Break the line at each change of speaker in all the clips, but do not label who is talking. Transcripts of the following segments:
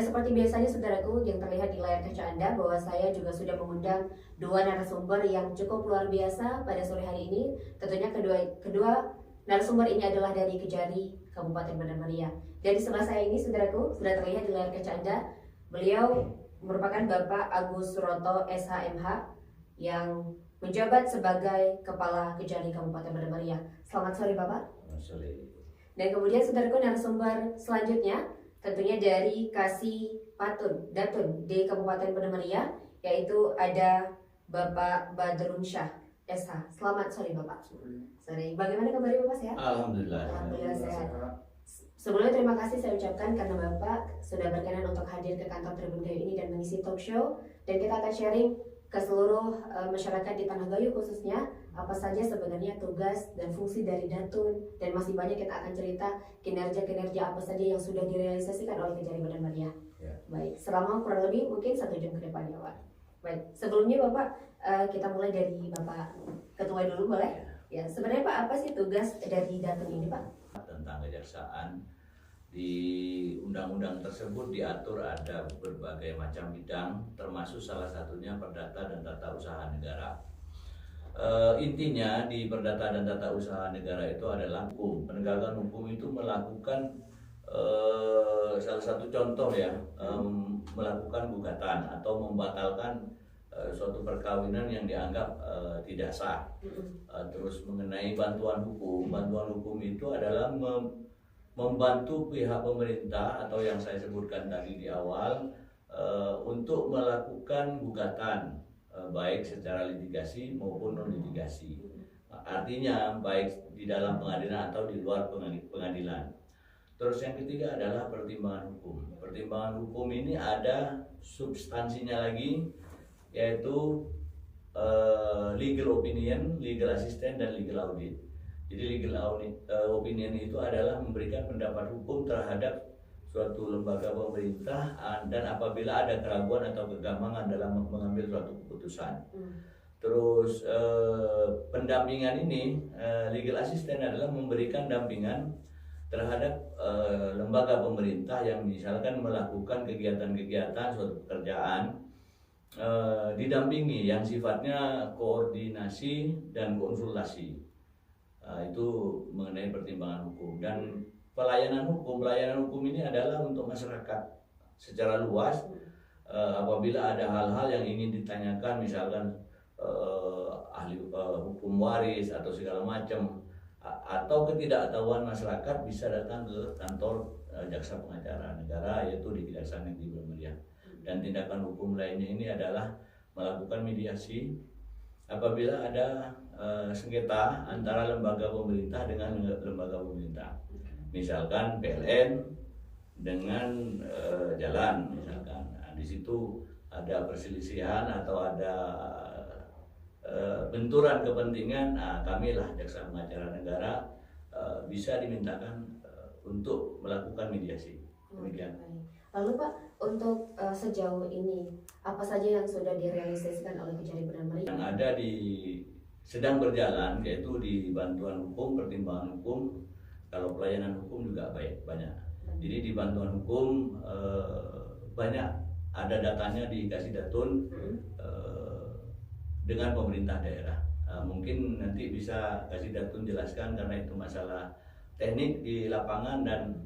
Dan seperti biasanya saudaraku yang terlihat di layar kaca Anda bahwa saya juga sudah mengundang dua narasumber yang cukup luar biasa pada sore hari ini. Tentunya kedua narasumber ini adalah dari Kejari, Kabupaten Bandar Maria. Dan di sebelah saya ini saudaraku sudah terlihat di layar kaca Anda, beliau merupakan Bapak Agus Suronto SHMH yang menjabat sebagai Kepala Kejari Kabupaten Bandar Maria. Selamat sore Bapak.
Selamat sore.
Dan kemudian saudaraku narasumber selanjutnya tentunya dari Kasih Datun di Kabupaten Bandar Maria, yaitu ada Bapak Badrun Syah SH. Selamat sore Bapak. Sore. Bagaimana kabarnya Bapak, sehat?
Alhamdulillah.
Alhamdulillah sehat. Sebelumnya terima kasih saya ucapkan karena Bapak sudah berkenan untuk hadir ke kantor Tribun Gayo ini dan mengisi talk show, dan kita akan sharing ke seluruh masyarakat di Tanah Gayo khususnya apa saja sebenarnya tugas dan fungsi dari Datun, dan masih banyak kita akan cerita kinerja-kinerja apa saja yang sudah direalisasikan oleh Kejari Bandar Maria.
Ya.
Baik, selama kurang lebih mungkin 1 jam ke depan ya Pak. Baik, sebelumnya Bapak kita mulai dari Bapak Ketua dulu boleh? Ya, sebenarnya Pak apa sih tugas dari Datun ini Pak?
Tentang kejaksaan, di undang-undang tersebut diatur ada berbagai macam bidang, termasuk salah satunya perdata dan tata usaha negara. Intinya di perdata dan tata usaha negara itu adalah hukum. Penegakan hukum itu melakukan salah satu contoh ya, melakukan gugatan atau membatalkan suatu perkawinan yang dianggap tidak sah. Terus mengenai bantuan hukum itu adalah membantu pihak pemerintah atau yang saya sebutkan tadi di awal untuk melakukan gugatan baik secara litigasi maupun non litigasi. Artinya baik di dalam pengadilan atau di luar pengadilan. Terus yang ketiga adalah pertimbangan hukum. Pertimbangan hukum ini ada substansinya lagi, yaitu legal opinion, legal assistant, dan legal audit. Jadi legal opinion itu adalah memberikan pendapat hukum terhadap suatu lembaga pemerintah dan apabila ada keraguan atau kegampangan dalam mengambil suatu keputusan. Terus pendampingan ini, legal assistant adalah memberikan dampingan terhadap lembaga pemerintah yang misalkan melakukan kegiatan-kegiatan suatu pekerjaan, didampingi yang sifatnya koordinasi dan konsultasi. Itu mengenai pertimbangan hukum. Dan pelayanan hukum ini adalah untuk masyarakat secara luas. Apabila ada hal-hal yang ingin ditanyakan, misalkan ahli hukum waris atau segala macam, atau ketidaktahuan masyarakat, bisa datang ke kantor jaksa pengacara negara, yaitu di Kejaksaan Negeri Bandar Maria. Dan tindakan hukum lainnya ini adalah melakukan mediasi apabila ada sengketa antara lembaga pemerintah dengan lembaga pemerintah. Misalkan PLN dengan jalan misalkan. Nah, di situ ada perselisihan atau ada benturan kepentingan, kami lah jaksa pengacara negara bisa dimintakan untuk melakukan mediasi. Demikian.
Lalu Pak, untuk sejauh ini apa saja yang sudah direalisasikan oleh Kejari Bandar Maria?
Yang ada sedang berjalan, yaitu di bantuan hukum, pertimbangan hukum. Kalau pelayanan hukum juga banyak. Jadi di bantuan hukum banyak ada datanya di Kasih Datun dengan pemerintah daerah. Mungkin nanti bisa Kasih Datun jelaskan karena itu masalah teknik di lapangan dan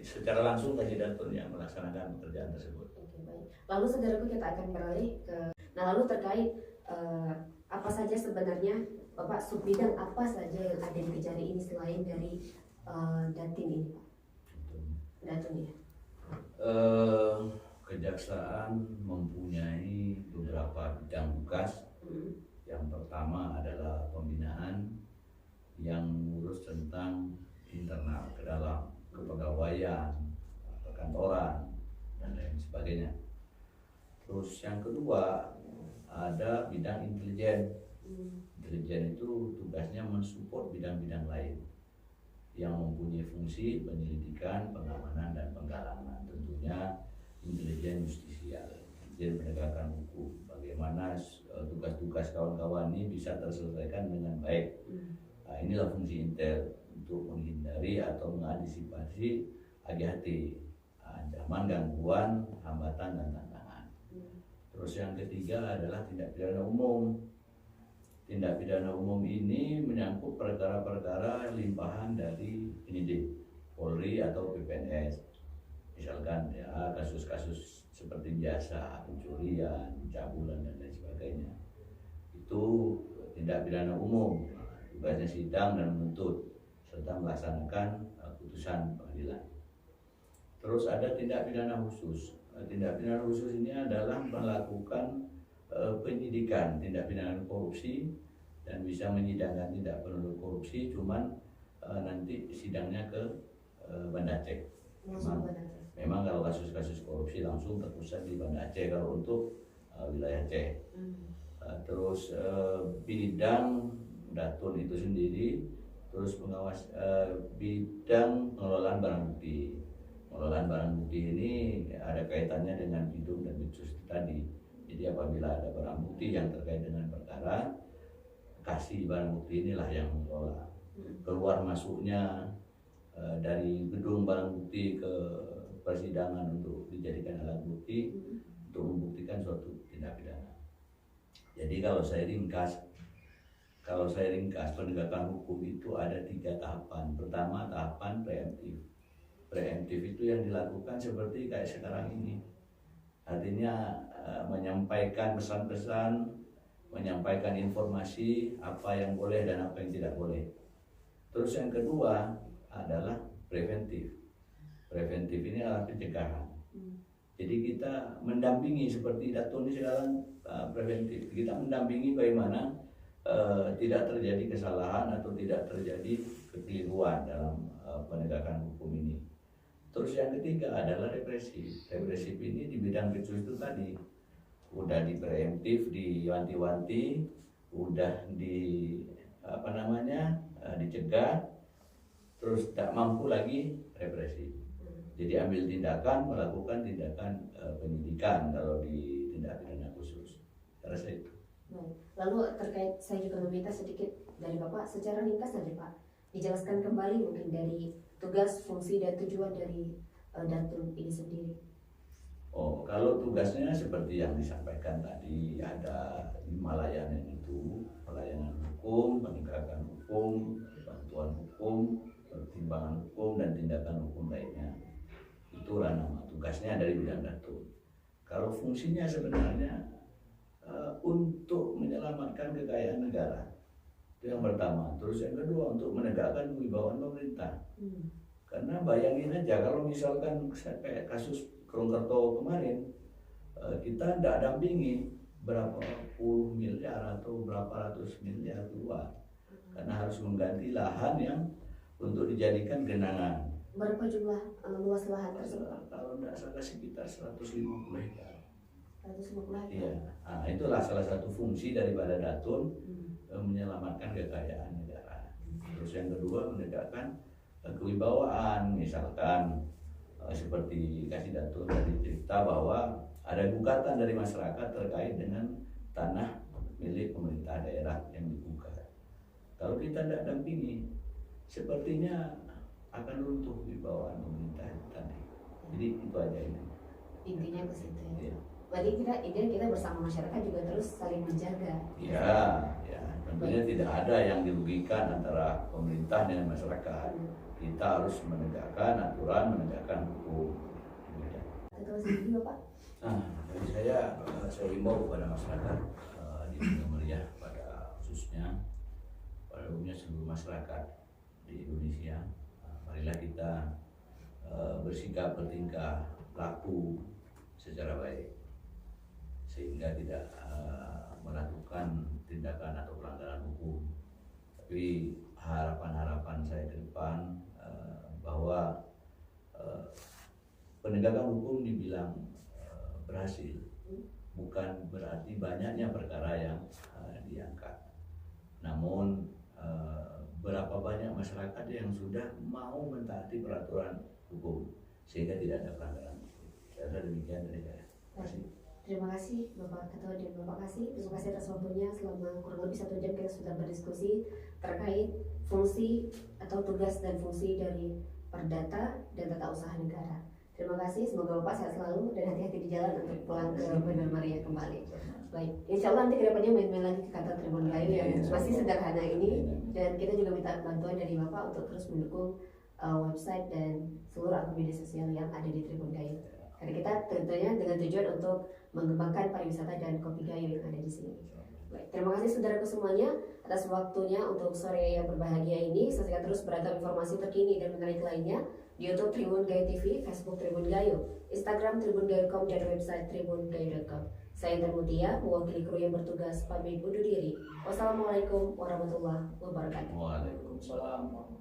secara langsung Kasih Datun yang melaksanakan pekerjaan tersebut.
Oke, baik. Lalu saudaraku kita akan beralih ke, lalu terkait apa saja sebenarnya Bapak subbidang apa saja yang ada di Kejari ini selain dari Datin ini Pak? Datun ya.
Kejaksaan mempunyai beberapa bidang tugas. Yang pertama adalah pembinaan yang mengurus tentang internal ke dalam kepegawaian, perkantoran, dan lain sebagainya. Terus yang kedua ada bidang intelijen. Intelijen itu tugasnya mensupport bidang-bidang lain yang mempunyai fungsi penyelidikan, pengamanan, dan penggalangan. Tentunya intelijen justisial, intelijen penegakan hukum. Bagaimana tugas-tugas kawan-kawan ini bisa terselesaikan dengan baik. Nah, inilah fungsi intel untuk menghindari atau mengantisipasi AGHT. Nah, ancaman, gangguan, hambatan, dan tantangan. Terus yang ketiga adalah tindak pidana umum. Tindak pidana umum ini menyangkut perkara-perkara limpahan dari penyidik Polri atau PPNS. Misalkan ya kasus-kasus seperti biasa, pencurian, pencabulan dan lain sebagainya. Itu tindak pidana umum, tugasnya sidang dan menuntut serta melaksanakan putusan pengadilan. Terus ada tindak pidana khusus. Tindak pidana khusus ini adalah melakukan penyidikan tindak pidana korupsi dan bisa menyidangkan tindak pidana korupsi, cuman nanti sidangnya ke Banda Aceh. Memang kalau kasus-kasus korupsi langsung terpusat di Banda Aceh kalau untuk wilayah Aceh. Terus bidang Datun itu sendiri, terus pengawas bidang pengelolaan barang bukti. Pengelolaan barang bukti ini ada kaitannya dengan bidung dan bitsus tadi. Jadi apabila ada barang bukti yang terkait dengan perkara, kasih barang bukti inilah yang mengelola. Keluar masuknya dari gedung barang bukti ke persidangan untuk dijadikan alat bukti untuk membuktikan suatu tindak pidana. Jadi kalau saya ringkas penegakan hukum itu ada 3 tahapan. Pertama, tahapan preemptif. Preemptif itu yang dilakukan seperti kayak sekarang ini. Artinya menyampaikan pesan-pesan, menyampaikan informasi apa yang boleh dan apa yang tidak boleh. Terus yang kedua adalah preventif. Preventif ini adalah pencegahan. Jadi kita mendampingi seperti Datun ini sekarang preventif. Kita mendampingi bagaimana tidak terjadi kesalahan atau tidak terjadi kekeliruan dalam penegakan hukum ini. Terus yang ketiga adalah represif. Represif ini di bidang bitsus itu tadi udah di preemptif, diwanti-wanti, udah dicegah, terus tak mampu lagi represif. Jadi ambil tindakan, melakukan tindakan penyidikan kalau di tindak pidana khusus. Saya rasa itu.
Lalu terkait, saya juga meminta sedikit dari Bapak secara ringkas saja Pak, dijelaskan kembali mungkin dari tugas, fungsi, dan tujuan dari Datun ini sendiri.
Oh, kalau tugasnya seperti yang disampaikan tadi, ada 5 layanan itu: pelayanan hukum, penegakan hukum, bantuan hukum, pertimbangan hukum, dan tindakan hukum lainnya. Itulah nama tugasnya dari bidang Datun. Kalau fungsinya sebenarnya untuk menyelamatkan kekayaan negara, itu yang pertama. Terus yang kedua, untuk menegakkan kewibawaan pemerintah. Karena bayangin aja kalau misalkan kayak kasus Krongkerto kemarin, kita tidak dampingi berapa puluh miliar atau berapa ratus miliar keluar, karena harus mengganti lahan yang untuk dijadikan genangan.
Berapa jumlah luas lahan tersebut?
Kalau tidak salah sekitar 150 hektar.
150 hektar.
Iya. Nah, itulah salah satu fungsi daripada Datun, menyelamatkan kekayaan negara. Terus yang kedua, menegakkan kewibawaan. Misalkan seperti kasih Datun tadi cerita bahwa ada gugatan dari masyarakat terkait dengan tanah milik pemerintah daerah yang digugat. Kalau kita tidak dampingi, sepertinya akan runtuh wibawaan pemerintah tadi. Jadi itu aja ini.
Intinya ke situ ya.
Iya.
Berarti kita bersama masyarakat juga terus saling menjaga.
Ya. Tentunya tidak ada yang dirugikan antara pemerintah dengan masyarakat. Kita harus menegakkan aturan, menegakkan hukum.
Terus ini Bapak?
Dari saya himbau kepada masyarakat di Bumi Meriah, pada khususnya pada umumnya seluruh masyarakat di Indonesia. Marilah kita bersikap, bertingkah laku secara baik, sehingga tidak melakukan tindakan atau pelanggaran hukum. Tapi harapan-harapan saya ke depan bahwa penegakan hukum dibilang berhasil, bukan berarti banyaknya perkara yang diangkat. Namun berapa banyak masyarakat yang sudah mau mentaati peraturan hukum sehingga tidak ada pelanggaran hukum. Saya rasa demikian dari saya. Terima kasih.
Terima kasih Bapak Ketua dan Bapak Kasih. Terima kasih atas waktunya. Selama kurang lebih 1 jam kita sudah berdiskusi terkait fungsi atau tugas dan fungsi dari Perdata dan Tata Usaha Negara. Terima kasih, semoga Bapak sehat selalu dan hati-hati di jalan untuk pulang ke Bandar Maria kembali. Baik, insya Allah nanti kedepannya main-main lagi ke kantor Tribun Gayo yang masih sederhana ini, dan kita juga minta bantuan dari Bapak untuk terus mendukung website dan seluruh akun media sosial yang ada di Tribun Gayo. Karena kita tentunya dengan tujuan untuk mengembangkan pariwisata dan kopi Gayo yang ada di sini. Baik, terima kasih saudaraku semuanya atas waktunya untuk sore yang berbahagia ini. Saksikan terus beragam informasi terkini dan menarik lainnya di YouTube Tribun Gayo TV, Facebook Tribun Gayo, Instagram tribungayo.com, dan website tribungayo.com. Saya Intan Mutia, mewakili kru yang bertugas pamit undur diri. Wassalamualaikum warahmatullahi wabarakatuh.
Waalaikumsalam.